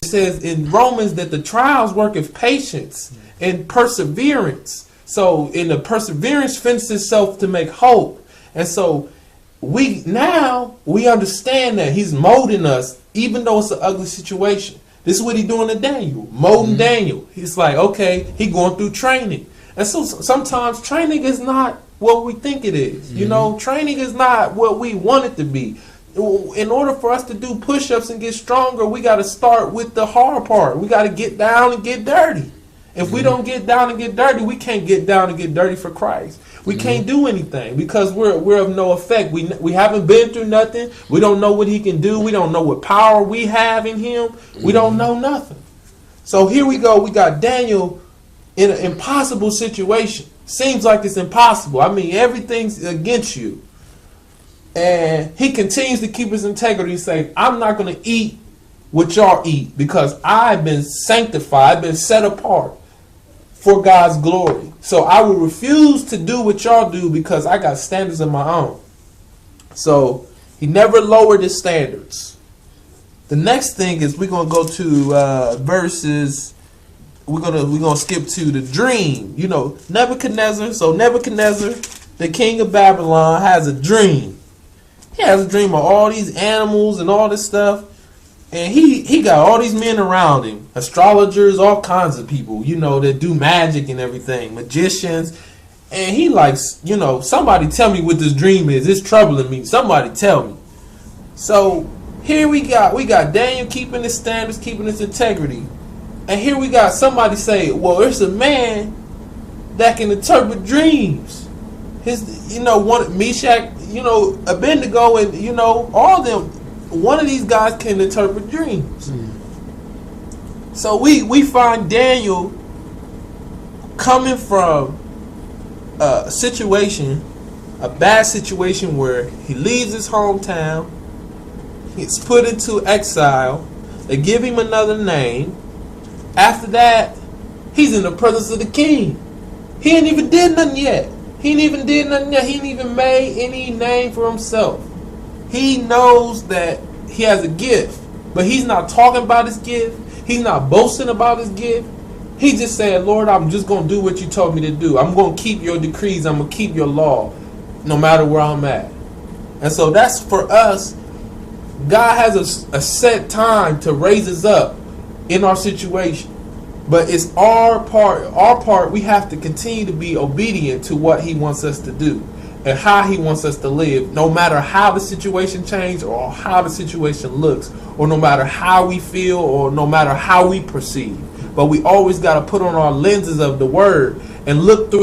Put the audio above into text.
It says in Romans that the trials worketh patience and perseverance. So in the perseverance finds itself to make hope. And so we understand that he's molding us, even though it's an ugly situation. This is what he's doing to Daniel, molding Daniel. He's like, okay, he going through training. And so sometimes training is not what we think it is. You know, training is not what we want it to be. In order for us to do push-ups and get stronger, we got to start with the hard part. We got to get down and get dirty. If we don't get down and get dirty, we can't get down and get dirty for Christ. We can't do anything because we're of no effect. We haven't been through nothing. We don't know what he can do. We don't know what power we have in him. We don't know nothing. So here we go. We got Daniel in an impossible situation. Seems like it's impossible. I mean, everything's against you. And he continues to keep his integrity and say, I'm not going to eat what y'all eat because I've been sanctified, been set apart for God's glory. So I will refuse to do what y'all do because I got standards of my own. So he never lowered his standards. The next thing is we're going to go to verses. We're gonna skip to the dream. You know, Nebuchadnezzar. So Nebuchadnezzar, the king of Babylon, has a dream. He has a dream of all these animals and all this stuff. And he got all these men around him. Astrologers, all kinds of people, you know, that do magic and everything. Magicians. And he likes, you know, somebody tell me what this dream is. It's troubling me. Somebody tell me. So here we got Daniel keeping his standards, keeping his integrity. And here we got somebody say, well, there's a man that can interpret dreams. His, you know, Meshach, you know, Abednego, and, you know, all of them. One of these guys can interpret dreams. So we find Daniel coming from a situation, a bad situation where he leaves his hometown, he's put into exile, they give him another name. After that, he's in the presence of the king. He ain't even did nothing yet. He ain't even made any name for himself. He knows that he has a gift, but he's not talking about his gift. He's not boasting about his gift. He's just saying, Lord, I'm just going to do what you told me to do. I'm going to keep your decrees. I'm going to keep your law no matter where I'm at. And so that's for us. God has a set time to raise us up in our situation. But it's our part, we have to continue to be obedient to what he wants us to do and how he wants us to live, no matter how the situation changes or how the situation looks, or no matter how we feel or no matter how we perceive. But we always got to put on our lenses of the word and look through